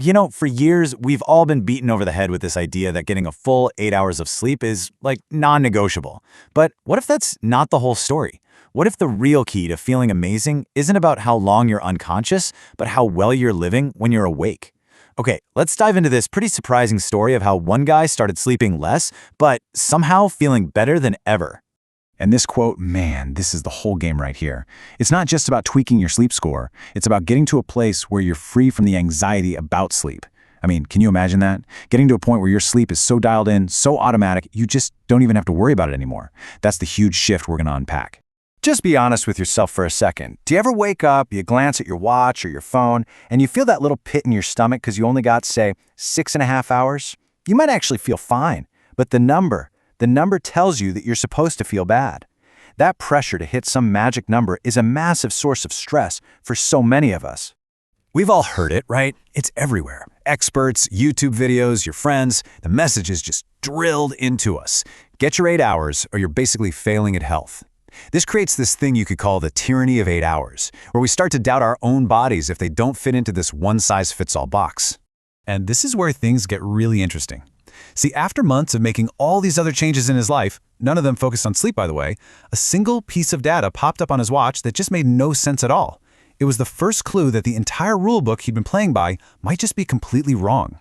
For years, we've all been beaten over the head with this idea that getting a full 8 hours of sleep is, like, non-negotiable. But what if that's not the whole story? What if the real key to feeling amazing isn't about how long you're unconscious, but how well you're living when you're awake? Okay, let's dive into this pretty surprising story of how one guy started sleeping less, but somehow feeling better than ever. And this quote, man, this is the whole game right here. It's not just about tweaking your sleep score. It's about getting to a place where you're free from the anxiety about sleep. I mean, can you imagine that? Getting to a point where your sleep is so dialed in, so automatic, you just don't even have to worry about it anymore. That's the huge shift we're going to unpack. Just be honest with yourself for a second. Do you ever wake up, you glance at your watch or your phone, and you feel that little pit in your stomach because you only got, say, 6.5 hours? You might actually feel fine, but the number tells you that you're supposed to feel bad. That pressure to hit some magic number is a massive source of stress for so many of us. We've all heard it, right? It's everywhere. Experts, YouTube videos, your friends, the message is just drilled into us. Get your 8 hours or you're basically failing at health. This creates this thing you could call the tyranny of 8 hours, where we start to doubt our own bodies if they don't fit into this one-size-fits-all box. And this is where things get really interesting. See, after months of making all these other changes in his life, none of them focused on sleep, by the way, a single piece of data popped up on his watch that just made no sense at all. It was the first clue that the entire rulebook he'd been playing by might just be completely wrong.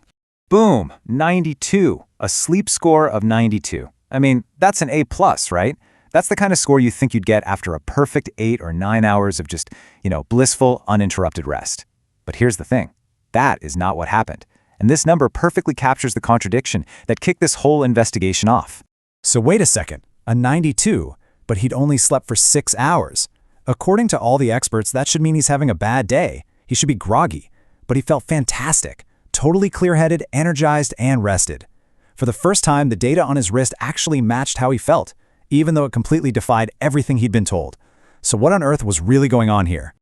Boom, 92, a sleep score of 92. I mean, that's an A+, right? That's the kind of score you think you'd get after a perfect 8 or 9 hours of just, blissful, uninterrupted rest. But here's the thing. That is not what happened. And this number perfectly captures the contradiction that kicked this whole investigation off. So wait a second, a 92, but he'd only slept for 6 hours. According to all the experts, that should mean he's having a bad day. He should be groggy, but he felt fantastic, totally clear-headed, energized, and rested. For the first time, the data on his wrist actually matched how he felt, even though it completely defied everything he'd been told. So what on earth was really going on here?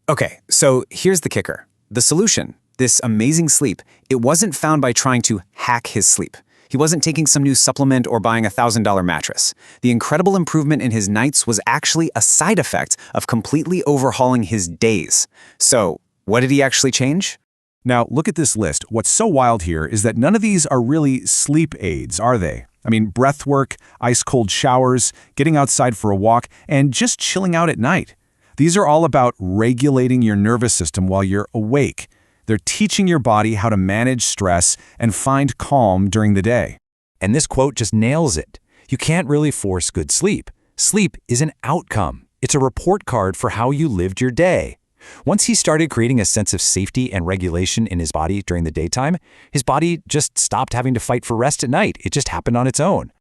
Okay, so here's the kicker. The solution, this amazing sleep, it wasn't found by trying to hack his sleep. He wasn't taking some new supplement or buying a $1,000 mattress. The incredible improvement in his nights was actually a side effect of completely overhauling his days. So, what did he actually change? Now, look at this list. What's so wild here is that none of these are really sleep aids, are they? I mean, breath work, ice-cold showers, getting outside for a walk, and just chilling out at night. These are all about regulating your nervous system while you're awake. They're teaching your body how to manage stress and find calm during the day. And this quote just nails it. You can't really force good sleep. Sleep is an outcome. It's a report card for how you lived your day. Once he started creating a sense of safety and regulation in his body during the daytime, his body just stopped having to fight for rest at night. It just happened on its own.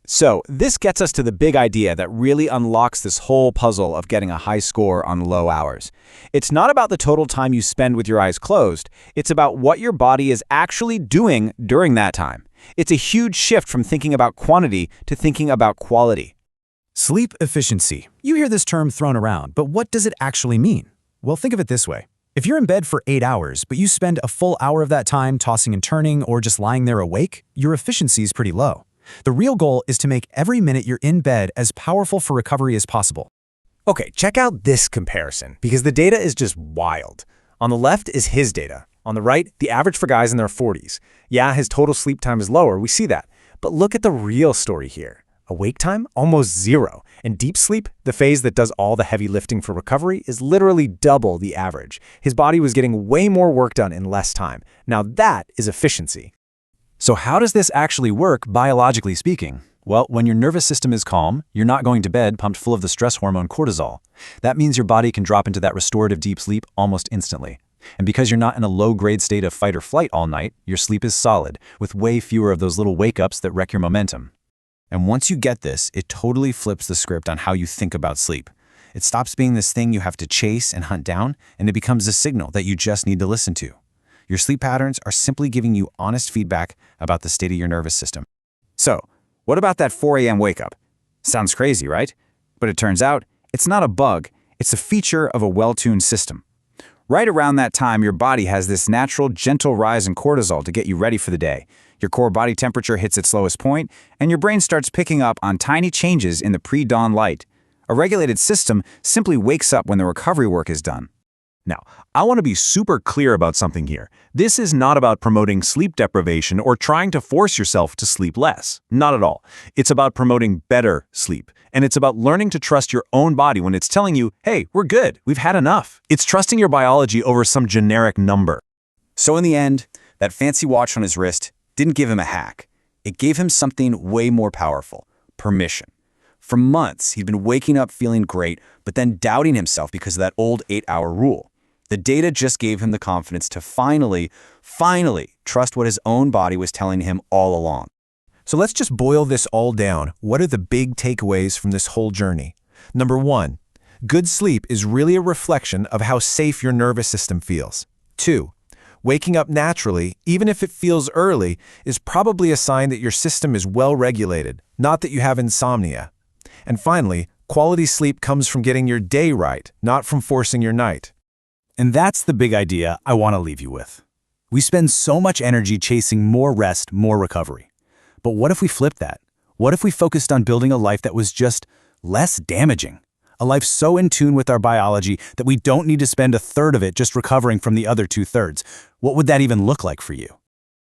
So this gets us to the big idea that really unlocks this whole puzzle of getting a high score on low hours. It's not about the total time you spend with your eyes closed. It's about what your body is actually doing during that time. It's a huge shift from thinking about quantity to thinking about quality. Sleep efficiency. You hear this term thrown around, but what does it actually mean? Well, think of it this way. If you're in bed for 8 hours, but you spend a full hour of that time tossing and turning or just lying there awake, your efficiency is pretty low. The real goal is to make every minute you're in bed as powerful for recovery as possible. Okay, check out this comparison, because the data is just wild. On the left is his data. On the right, the average for guys in their 40s. Yeah, his total sleep time is lower, we see that. But look at the real story here. Awake time, almost 0. And deep sleep, the phase that does all the heavy lifting for recovery, is literally double the average. His body was getting way more work done in less time. Now that is efficiency. So how does this actually work, biologically speaking? Well, when your nervous system is calm, you're not going to bed pumped full of the stress hormone cortisol. That means your body can drop into that restorative deep sleep almost instantly. And because you're not in a low-grade state of fight or flight all night, your sleep is solid, with way fewer of those little wake-ups that wreck your momentum. And once you get this, it totally flips the script on how you think about sleep. It stops being this thing you have to chase and hunt down, and it becomes a signal that you just need to listen to. Your sleep patterns are simply giving you honest feedback about the state of your nervous system. So, what about that 4 a.m. wake-up? Sounds crazy, right? But it turns out, it's not a bug, it's a feature of a well-tuned system. Right around that time, your body has this natural, gentle rise in cortisol to get you ready for the day. Your core body temperature hits its lowest point, and your brain starts picking up on tiny changes in the pre-dawn light. A regulated system simply wakes up when the recovery work is done. Now, I want to be super clear about something here. This is not about promoting sleep deprivation or trying to force yourself to sleep less. Not at all. It's about promoting better sleep. And it's about learning to trust your own body when it's telling you, hey, we're good, we've had enough. It's trusting your biology over some generic number. So in the end, that fancy watch on his wrist didn't give him a hack. It gave him something way more powerful: permission. For months, he'd been waking up feeling great, but then doubting himself because of that old 8-hour rule. The data just gave him the confidence to finally trust what his own body was telling him all along. So let's just boil this all down. What are the big takeaways from this whole journey? Number 1, good sleep is really a reflection of how safe your nervous system feels. 2, waking up naturally, even if it feels early, is probably a sign that your system is well regulated, not that you have insomnia. And finally, quality sleep comes from getting your day right, not from forcing your night. And that's the big idea I want to leave you with. We spend so much energy chasing more rest, more recovery. But what if we flipped that? What if we focused on building a life that was just less damaging? A life so in tune with our biology that we don't need to spend a third of it just recovering from the other 2/3. What would that even look like for you?